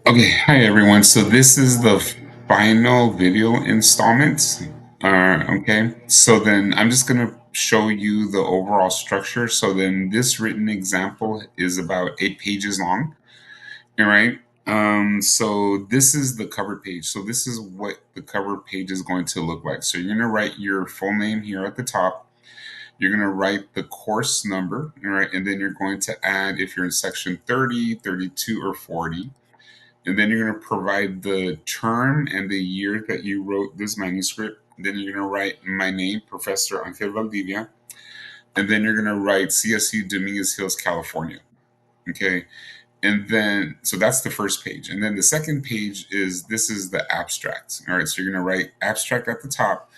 Okay, hi everyone. So this is the final video installment. Okay, so then I'm just gonna show you the overall structure. So then this written example is about 8 pages long. All right. So this is the cover page. So this is what the cover page is going to look like. So you're gonna write your full name here at the top. You're gonna write the course number, all right, and then you're going to add if you're in section 30, 32, or 40. And then you're going to provide the term and the year that you wrote this manuscript. Then you're going to write my name, Professor Angel Valdivia. And then you're going to write CSU Dominguez Hills, California. Okay. And then, so that's the first page. And then the second page is this is the abstract. All right. So you're going to write abstract at the top.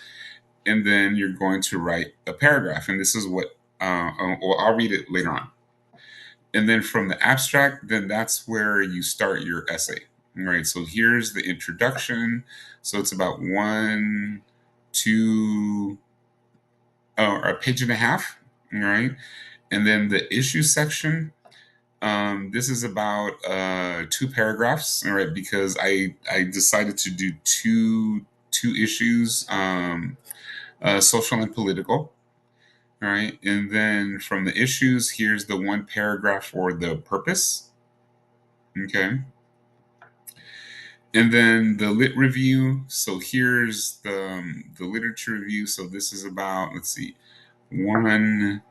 And then you're going to write a paragraph. And this is what, well, I'll read it later on. And then from the abstract, then that's where you start your essay. Right. So here's the introduction. So it's about one, two, or a page and a half. Right. And then the issue section. This is about 2 paragraphs. All right, because I decided to do two issues, social and political. All right, and then from the issues, here's the 1 paragraph for the purpose. Okay. And then the lit review. So here's the literature review. So this is about, let's see, one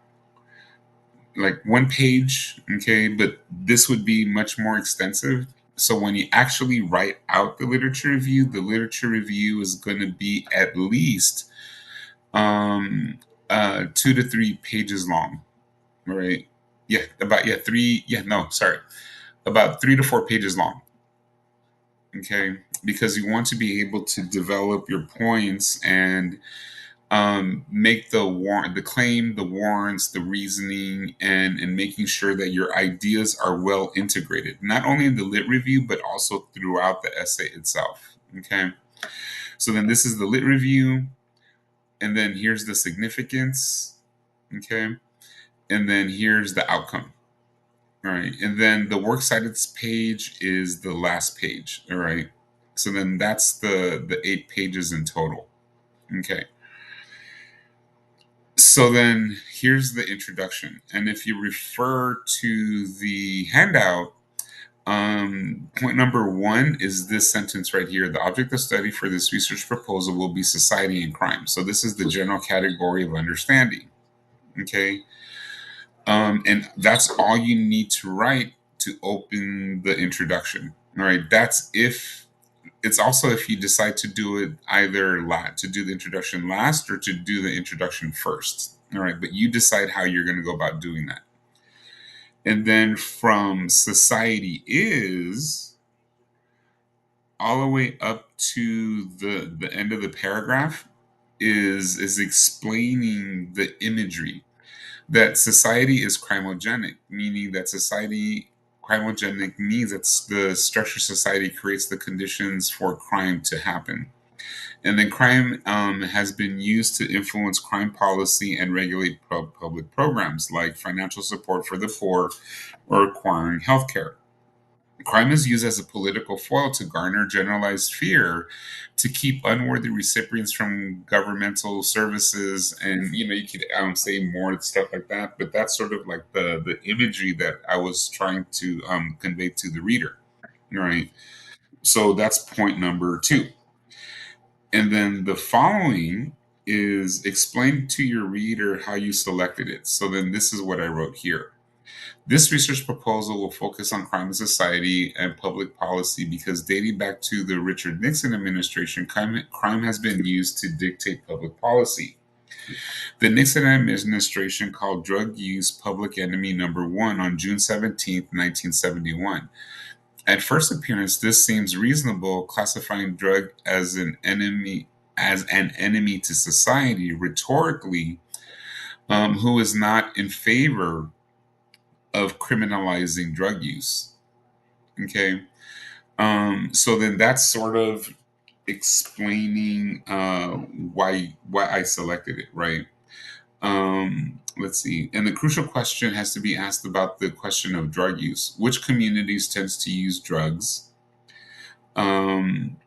like 1 page. Okay, but this would be much more extensive. So when you actually write out the literature review is going to be at least 2 to 3 pages long. Right? Yeah, about yeah three. Yeah, no, sorry, about 3 to 4 pages long. Okay, because you want to be able to develop your points and make the claim, the warrants, the reasoning, and making sure that your ideas are well integrated, not only in the lit review but also throughout the essay itself. Okay, so then this is the lit review, and then here's the significance. Okay, and then here's the outcome. All right. And then the works cited page is the last page. All right. So then that's the 8 pages in total. Okay. So then here's the introduction. And if you refer to the handout, point number 1 is this sentence right here. The object of study for this research proposal will be society and crime. So this is the general category of understanding. Okay. And that's all you need to write to open the introduction. All right. That's if it's also if you decide to do it either to do the introduction last or to do the introduction first. All right. But you decide how you're going to go about doing that. And then from society is all the way up to the end of the paragraph is explaining the imagery that society is crimogenic, meaning that society crimogenic means that the structure of society creates the conditions for crime to happen. And then crime has been used to influence crime policy and regulate public programs like financial support for the poor or acquiring healthcare. Crime is used as a political foil to garner generalized fear to keep unworthy recipients from governmental services. And, you could say more stuff like that, but that's sort of like the imagery that I was trying to convey to the reader. Right. So that's point number 2. And then the following is explain to your reader how you selected it. So then this is what I wrote here. This research proposal will focus on crime in society and public policy because dating back to the Richard Nixon administration, crime has been used to dictate public policy. The Nixon administration called drug use public enemy number 1 on June 17th, 1971. At first appearance, this seems reasonable, classifying drug as an enemy to society rhetorically, who is not in favor of criminalizing drug use. Okay. So then that's sort of explaining why I selected it, right? Let's see. And the crucial question has to be asked about the question of drug use. Which communities tends to use drugs? Um,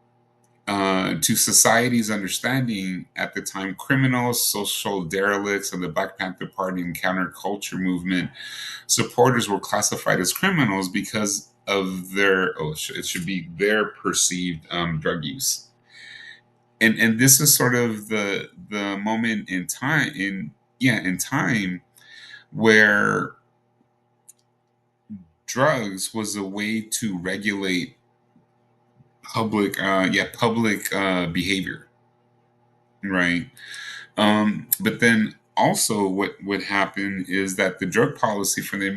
to society's understanding at the time, criminals, social derelicts, and the Black Panther Party and counterculture movement supporters were classified as criminals because of their, it should be their perceived drug use. And this is sort of the moment in time in time where drugs was a way to regulate public behavior, right? But then also what would happen is that the drug policy from the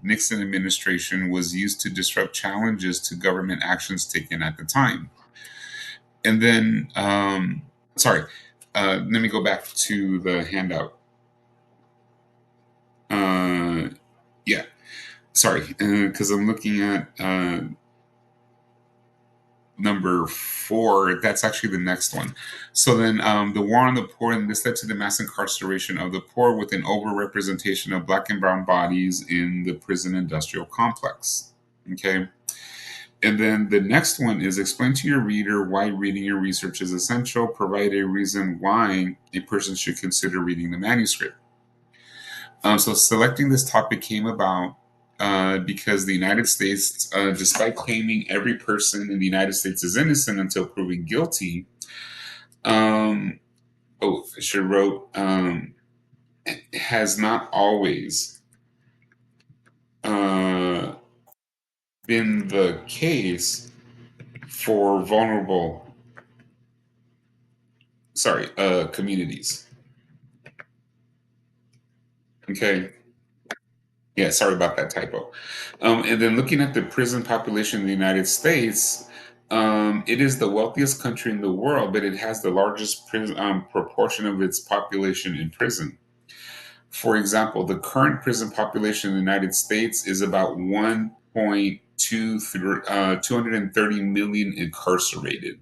Nixon administration was used to disrupt challenges to government actions taken at the time. And then, sorry, let me go back to the handout. Uh, yeah, sorry, because I'm looking at number 4. That's actually the next one. So then, the war on the poor, and this led to the mass incarceration of the poor with an overrepresentation of black and brown bodies in the prison industrial complex. Okay. And then the next one is explain to your reader why reading your research is essential. Provide a reason why a person should consider reading the manuscript. So selecting this topic came about because the United States, despite claiming every person in the United States is innocent until proven guilty, um, I should have wrote, has not always uh, been the case for vulnerable, communities. Okay. Yeah, sorry about that typo. And then looking at the prison population in the United States, it is the wealthiest country in the world, but it has the largest proportion of its population in prison. For example, the current prison population in the United States is about 230 million incarcerated.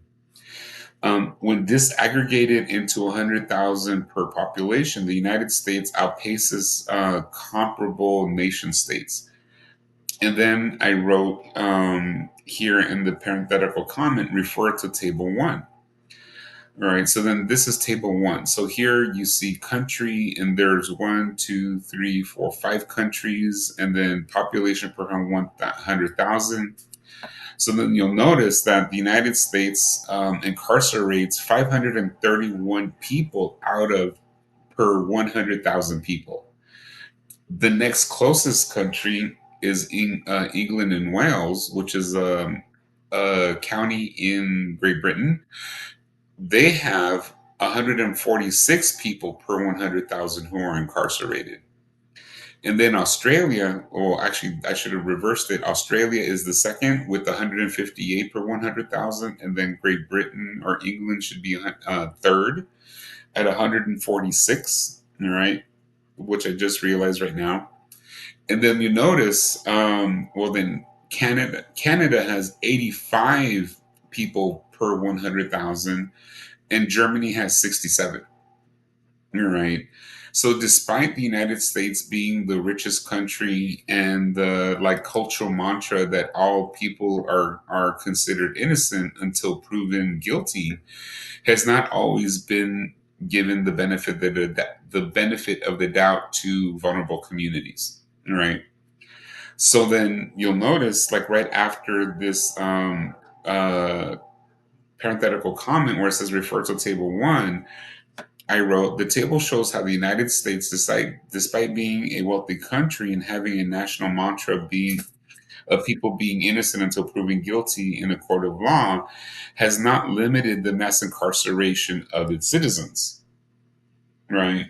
When disaggregated into 100,000 per population, the United States outpaces comparable nation states. And then I wrote here in the parenthetical comment, refer to table 1. All right, so then this is table 1. So here you see country, and there's 1, 2, 3, 4, 5 countries, and then population per 100,000. So then you'll notice that the United States incarcerates 531 people out of per 100,000 people. The next closest country is England and Wales, which is a county in Great Britain. They have 146 people per 100,000 who are incarcerated. And then Australia, well, actually, I should have reversed it. Australia is the second with 158 per 100,000. And then Great Britain or England should be third at 146. All right. Which I just realized right now. And then you notice, then Canada has 85 people per 100,000, and Germany has 67. You're right. So despite the United States being the richest country and the like cultural mantra that all people are considered innocent until proven guilty, has not always been given the benefit of the doubt to vulnerable communities. Right. So then you'll notice, like right after this uh, parenthetical comment where it says refer to table 1, I wrote, the table shows how the United States, despite being a wealthy country and having a national mantra of people being innocent until proven guilty in a court of law, has not limited the mass incarceration of its citizens. Right.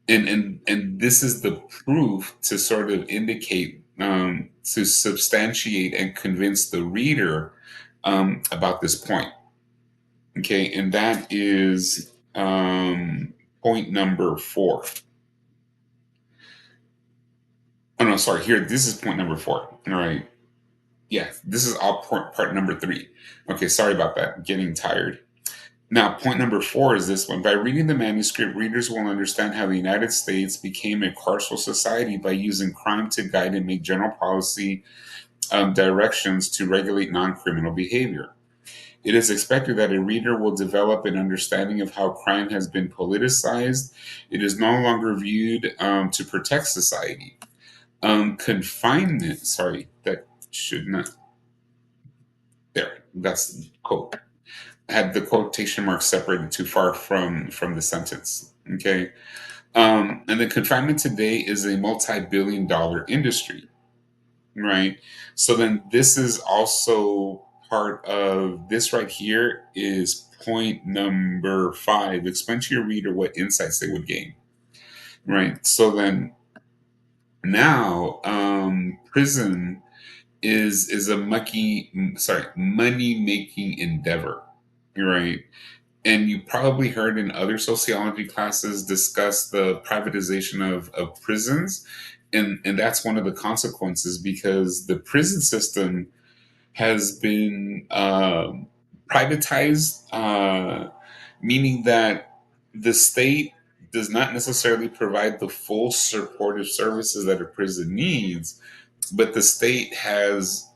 And this is the proof to sort of indicate, to substantiate and convince the reader about this point. Okay, and that is point number 4. Oh no, sorry. Here, this is point number 4. All right. Yeah, this is all part number 3. Okay, sorry about that. I'm getting tired. Now, point number 4 is this one. By reading the manuscript, readers will understand how the United States became a carceral society by using crime to guide and make general policy directions to regulate non criminal behavior. It is expected that a reader will develop an understanding of how crime has been politicized. It is no longer viewed to protect society. Confinement, sorry, that should not, there, that's the quote. Had the quotation mark separated too far from the sentence. Okay. And then confinement today is a multi-billion-dollar industry, right? So then this is also part of this right here is point number 5. Explain to your reader what insights they would gain, right? So then now prison is a money making endeavor, right? And you probably heard in other sociology classes discuss the privatization of prisons. And that's one of the consequences because the prison system has been privatized, meaning that the state does not necessarily provide the full supportive services that a prison needs, but the state has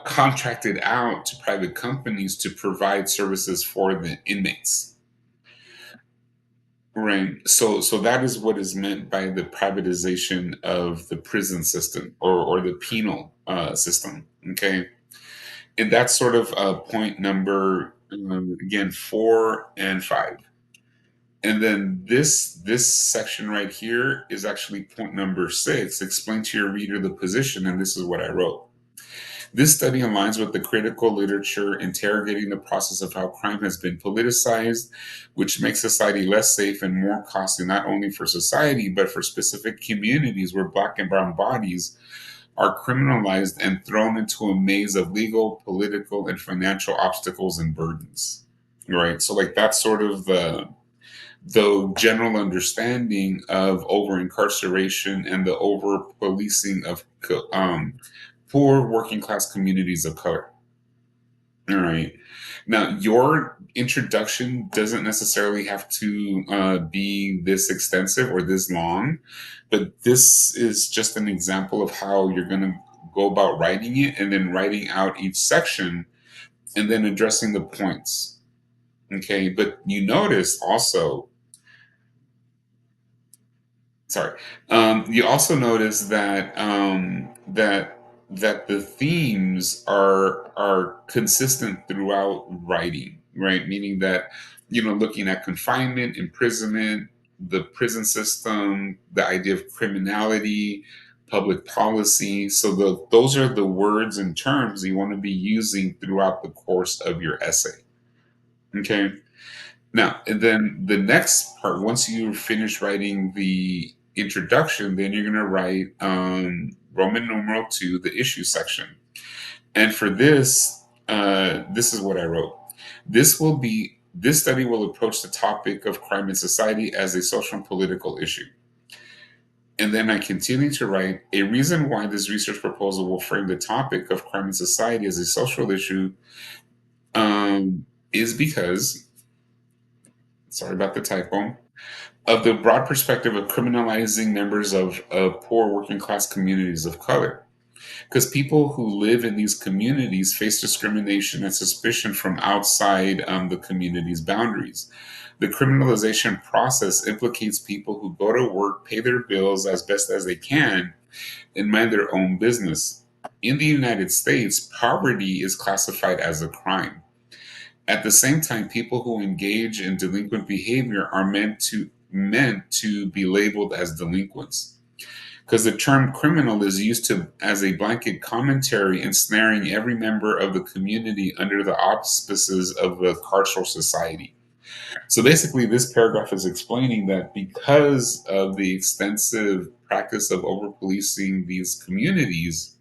contracted out to private companies to provide services for the inmates. Right. So that is what is meant by the privatization of the prison system or the penal system. Okay. And that's sort of point number again 4 and 5. And then this section right here is actually point number 6. Explain to your reader the position, and this is what I wrote. This study aligns with the critical literature interrogating the process of how crime has been politicized, which makes society less safe and more costly, not only for society, but for specific communities where Black and Brown bodies are criminalized and thrown into a maze of legal, political, and financial obstacles and burdens. Right. So, like, that's sort of the general understanding of over incarceration and the over policing of poor working class communities of color. All right. Now, your introduction doesn't necessarily have to be this extensive or this long, but this is just an example of how you're going to go about writing it and then writing out each section and then addressing the points. Okay. But you notice also, sorry, you also notice that that the themes are consistent throughout writing, right? Meaning that looking at confinement, imprisonment, the prison system, the idea of criminality, public policy. So those are the words and terms you want to be using throughout the course of your essay. Okay. Now, and then the next part, once you finish writing the introduction, then you're going to write Roman numeral 2, the issue section. And for this, this is what I wrote. This study will approach the topic of crime in society as a social and political issue. And then I continue to write a reason why this research proposal will frame the topic of crime in society as a social issue is because, sorry about the typo, of the broad perspective of criminalizing members of poor working class communities of color. Because people who live in these communities face discrimination and suspicion from outside the community's boundaries. The criminalization process implicates people who go to work, pay their bills as best as they can, and mind their own business. In the United States, poverty is classified as a crime. At the same time, people who engage in delinquent behavior are meant to be labeled as delinquents. Because the term criminal is used as a blanket commentary ensnaring every member of the community under the auspices of a carceral society. So basically, this paragraph is explaining that because of the extensive practice of over policing these communities,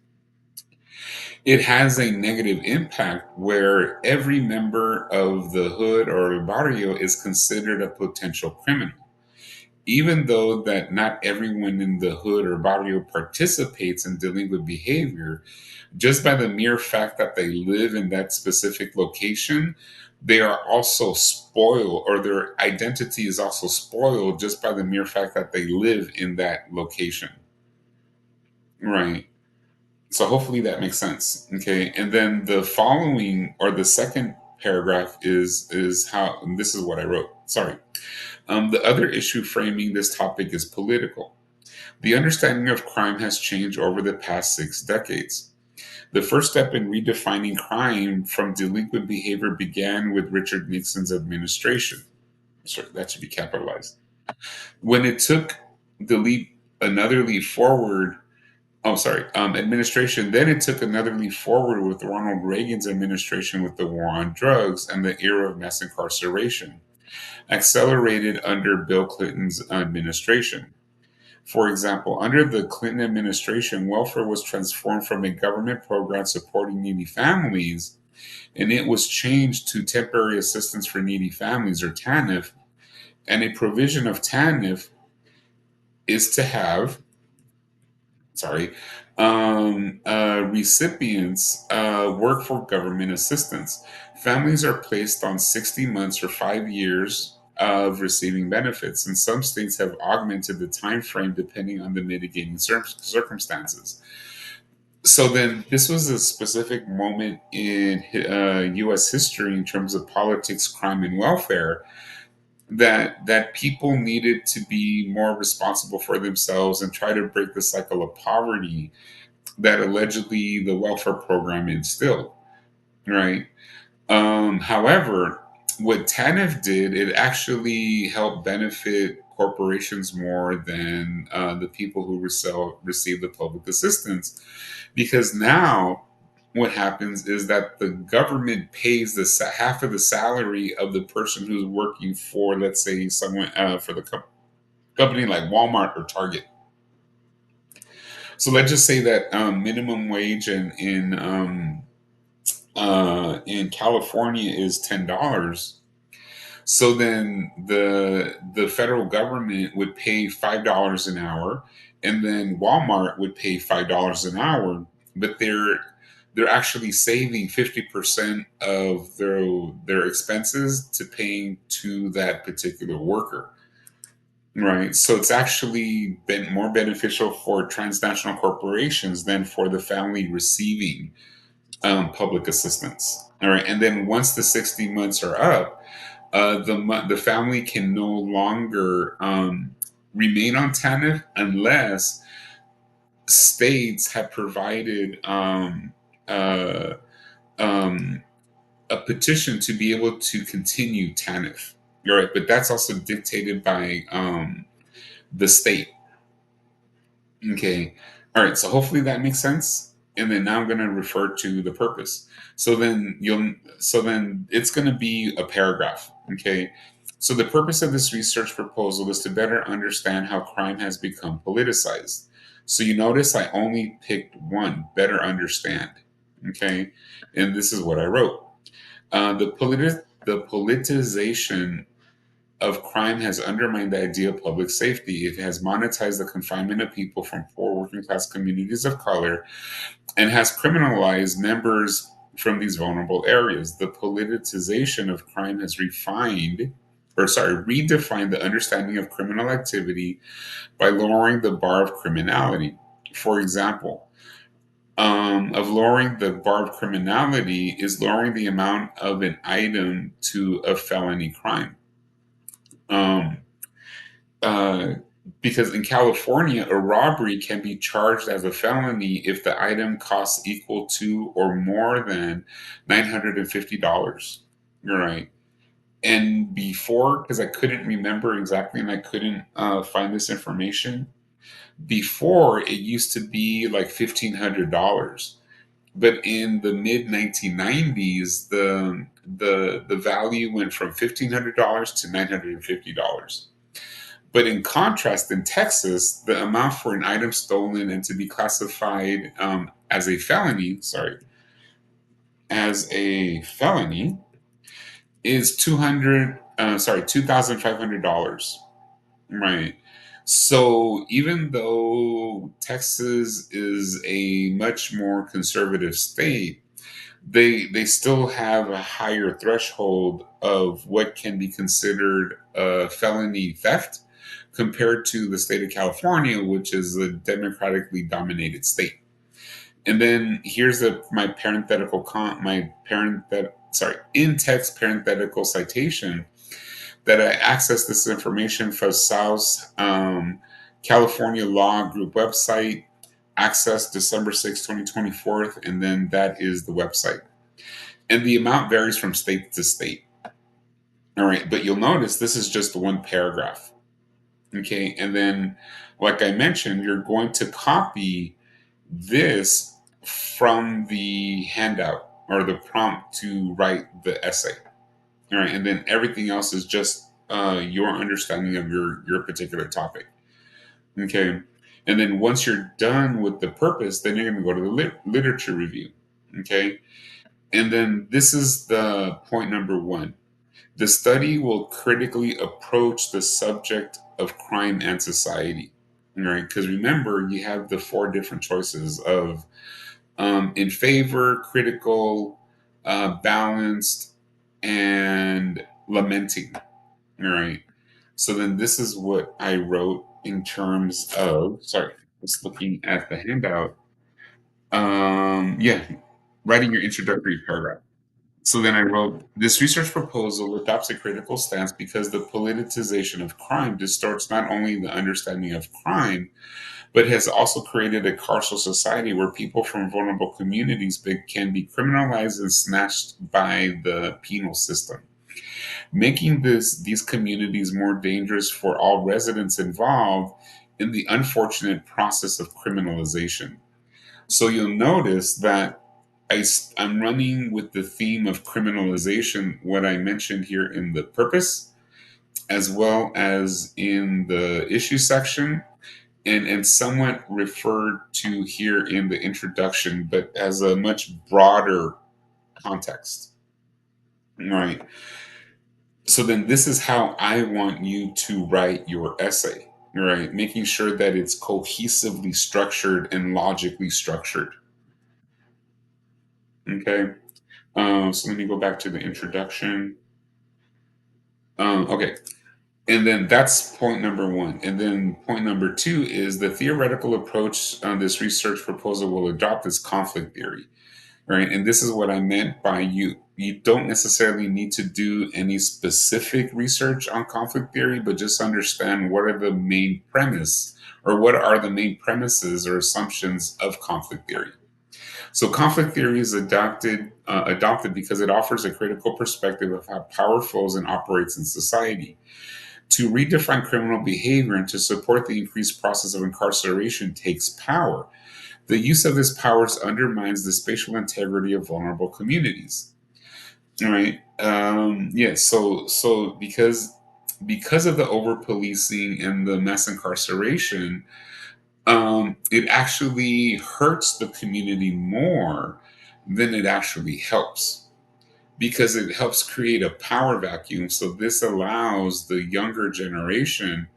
it has a negative impact where every member of the hood or barrio is considered a potential criminal. Even though that not everyone in the hood or barrio participates in delinquent behavior, just by the mere fact that they live in that specific location, they are also spoiled, or their identity is also spoiled just by the mere fact that they live in that location. Right. So hopefully that makes sense. Okay. And then the following or the second paragraph is how and this is what I wrote. Sorry. The other issue framing this topic is political. The understanding of crime has changed over the past 6 decades. The first step in redefining crime from delinquent behavior began with Richard Nixon's administration. Sorry, that should be capitalized. When it took the leap, another leap forward. Oh, sorry, administration. Then it took another leap forward with Ronald Reagan's administration with the war on drugs and the era of mass incarceration, accelerated under Bill Clinton's administration. For example, under the Clinton administration, welfare was transformed from a government program supporting needy families, and it was changed to temporary assistance for needy families, or TANF. And a provision of TANF is to have, sorry, recipients work for government assistance. Families are placed on 60 months or 5 years of receiving benefits, and some states have augmented the time frame depending on the mitigating circumstances. So then, this was a specific moment in U.S. history in terms of politics, crime, and welfare that people needed to be more responsible for themselves and try to break the cycle of poverty that allegedly the welfare program instilled, right? However, what TANF did, it actually helped benefit corporations more than the people who receive the public assistance, because now what happens is that the government pays half of the salary of the person who's working for, let's say, someone for the company like Walmart or Target. So let's just say that minimum wage in California is $10. So then the federal government would pay $5 an hour, and then Walmart would pay $5 an hour, but they're actually saving 50% of their expenses to paying to that particular worker. Right. So it's actually been more beneficial for transnational corporations than for the family receiving public assistance. All right. And then once the 60 months are up, the family can no longer remain on TANF unless states have provided uh, um, a petition to be able to continue TANF. All right. But that's also dictated by the state. Okay. All right. So hopefully that makes sense. And then now I'm going to refer to the purpose. So then it's going to be a paragraph. Okay. So the purpose of this research proposal is to better understand how crime has become politicized. So you notice I only picked one, better understand. Okay. And this is what I wrote. The politicization of crime has undermined the idea of public safety. It has monetized the confinement of people from poor working class communities of color and has criminalized members from these vulnerable areas. The politicization of crime has redefined the understanding of criminal activity by lowering the bar of criminality. For example, of lowering the bar of criminality is lowering the amount of an item to a felony crime. Um, uh, because in California, a robbery can be charged as a felony if the item costs equal to or more than $950. You're right. And before, because I couldn't remember exactly and I couldn't find this information, before it used to be like $1,500. But in the mid 1990s, the value went from $1,500 to $950. But in contrast, in Texas, the amount for an item stolen and to be classified as a felony, is $2,500. Right. So even though Texas is a much more conservative state, they still have a higher threshold of what can be considered a felony theft compared to the state of California, which is a democratically dominated state. And then here's my parenthetical in text parenthetical citation that I accessed this information from South California Law Group website, access December 6, 2024, and then that is the website. And the amount varies from state to state. All right, but you'll notice this is just one paragraph. Okay, and then, like I mentioned, you're going to copy this from the handout or the prompt to write the essay. All right, and then everything else is just your understanding of your particular topic. Okay, and then once you're done with the purpose, then you're going to go to the literature review. Okay, and then this is the point number one. The study will critically approach the subject of crime and society. All right, because remember, you have the four different choices of in favor, critical, balanced, and lamenting. All right. So then this is what I wrote in terms of, sorry, just looking at the handout. Yeah, writing your introductory paragraph. So then I wrote, this research proposal adopts a critical stance because the politicization of crime distorts not only the understanding of crime, but has also created a carceral society where people from vulnerable communities can be criminalized and snatched by the penal system, making these communities more dangerous for all residents involved in the unfortunate process of criminalization. So you'll notice that I'm running with the theme of criminalization, what I mentioned here in the purpose, as well as in the issue section, and somewhat referred to here in the introduction, but as a much broader context. Right. So then this is how I want you to write your essay, right? Making sure that it's cohesively structured and logically structured. Okay. So let me go back to the introduction. Okay. And then that's point number one. And then point number two is the theoretical approach this research proposal will adopt is conflict theory, right? And this is what I meant by you don't necessarily need to do any specific research on conflict theory, but just understand what are the main premise or what are the main premises or assumptions of conflict theory. So conflict theory is adopted because it offers a critical perspective of how power flows and operates in society. To redefine criminal behavior and to support the increased process of incarceration takes power. The use of this powers undermines the spatial integrity of vulnerable communities. All right. Yeah. So because of the over policing and the mass incarceration, it actually hurts the community more than it actually helps because it helps create a power vacuum. So this allows the younger generation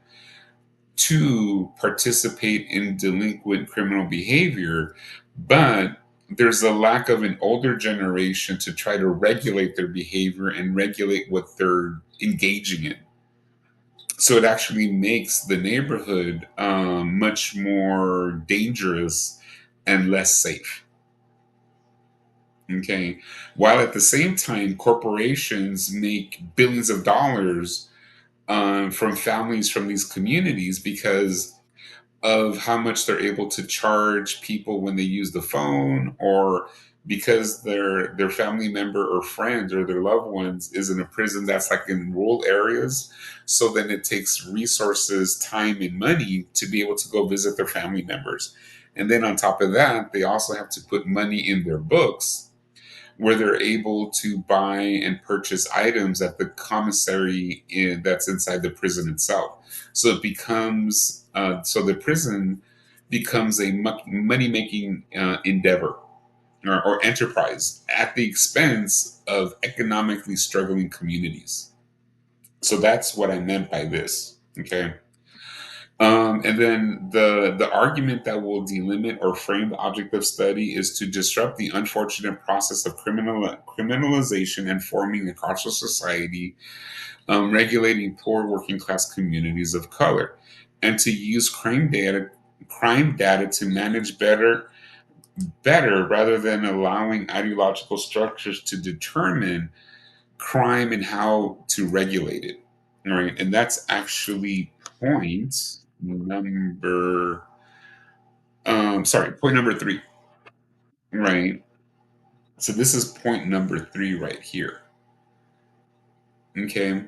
to participate in delinquent criminal behavior, but there's a lack of an older generation to try to regulate their behavior and regulate what they're engaging in. So it actually makes the neighborhood much more dangerous and less safe. Okay. While at the same time, corporations make billions of dollars from families from these communities because of how much they're able to charge people when they use the phone or because their family member or friend or their loved ones is in a prison that's like in rural areas, so then it takes resources, time, and money to be able to go visit their family members. And then on top of that, they also have to put money in their books where they're able to buy and purchase items at the commissary that's inside the prison itself. So it becomes so the prison becomes a money making endeavor or enterprise at the expense of economically struggling communities. So that's what I meant by this. Okay. And then the argument that will delimit or frame the object of study is to disrupt the unfortunate process of criminalization and forming a carceral society, regulating poor working class communities of color, and to use crime data to manage better rather than allowing ideological structures to determine crime and how to regulate it. Right. And that's actually point number point number three. Right. So this is point number three right here. Okay.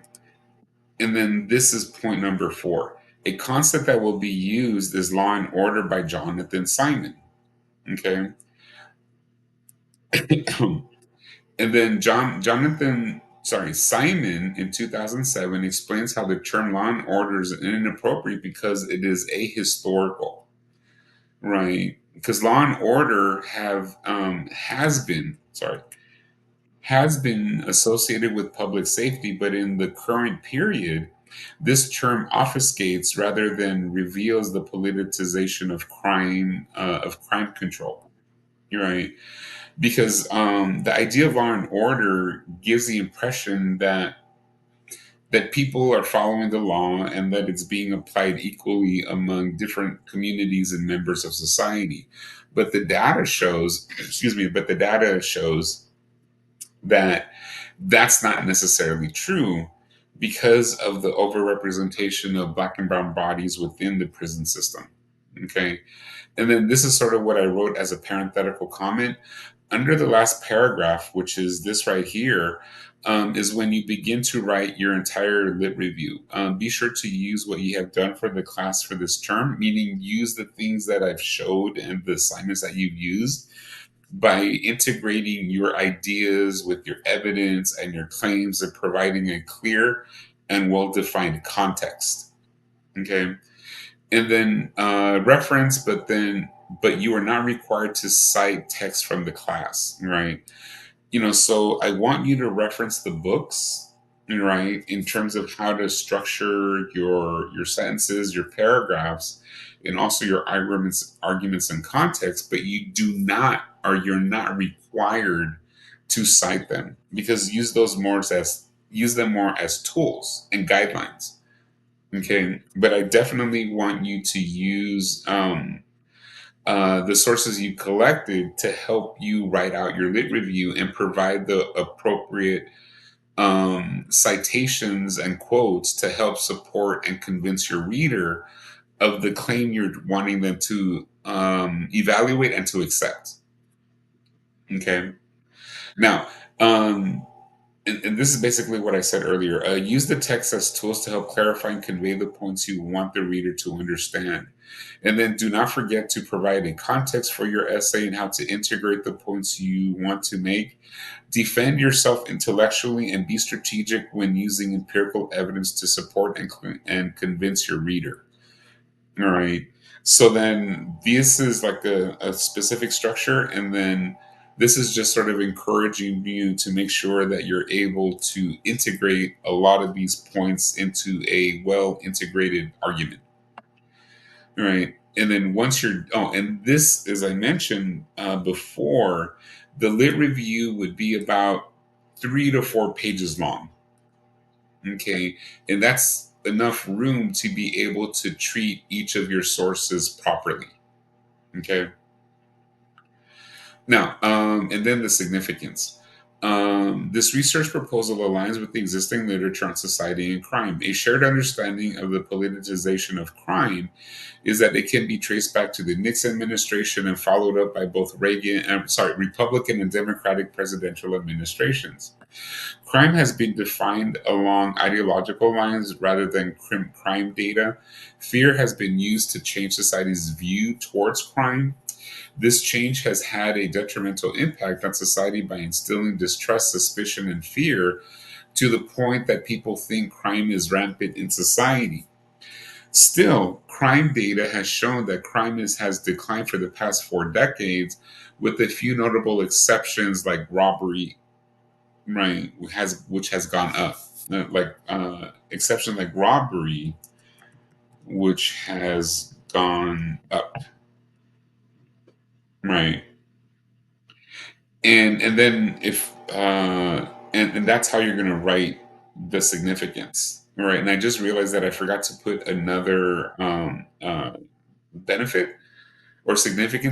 And then this is point number four. A concept that will be used is Law and Order by Jonathan Simon. Okay. And then Simon in 2007 explains how the term law and order is inappropriate because it is ahistorical, right? Because law and order has been associated with public safety, but in the current period, this term obfuscates rather than reveals the politicization of crime control. Right, because the idea of law and order gives the impression that people are following the law and that it's being applied equally among different communities and members of society. But the data shows, excuse me, but the data shows that that's not necessarily true because of the overrepresentation of black and brown bodies within the prison system. Okay. And then this is sort of what I wrote as a parenthetical comment. Under the last paragraph, which is this right here, is when you begin to write your entire lit review. Be sure to use what you have done for the class for this term, meaning use the things that I've showed and the assignments that you've used by integrating your ideas with your evidence and your claims and providing a clear and well defined context. Okay. And then reference, but you are not required to cite text from the class, right? So I want you to reference the books, right, in terms of how to structure your sentences, your paragraphs, and also your arguments and context, but you're not required to cite them, because use them more as tools and guidelines. Okay, but I definitely want you to use the sources you collected to help you write out your lit review and provide the appropriate citations and quotes to help support and convince your reader of the claim you're wanting them to evaluate and to accept. Okay. Now, um, and this is basically what I said earlier. Use the text as tools to help clarify and convey the points you want the reader to understand. And then do not forget to provide a context for your essay and how to integrate the points you want to make. Defend yourself intellectually and be strategic when using empirical evidence to support and convince your reader. All right. So then this is like a specific structure. And then this is just sort of encouraging you to make sure that you're able to integrate a lot of these points into a well integrated argument. All right. And then and this, as I mentioned before, the lit review would be about 3 to 4 pages long. Okay. And that's enough room to be able to treat each of your sources properly. Okay. Now, and then the significance. This research proposal aligns with the existing literature on society and crime. A shared understanding of the politicization of crime is that it can be traced back to the Nixon administration and followed up by both Republican and Democratic presidential administrations. Crime has been defined along ideological lines rather than crime data. Fear has been used to change society's view towards crime. This change has had a detrimental impact on society by instilling distrust, suspicion, and fear to the point that people think crime is rampant in society. Still, crime data has shown that has declined for the past 4 decades, with a few notable exceptions like robbery, right, which has gone up. Like exception like robbery which has gone up, right? And then if and that's how you're going to write the significance, right? And I just realized that I forgot to put another benefit or significance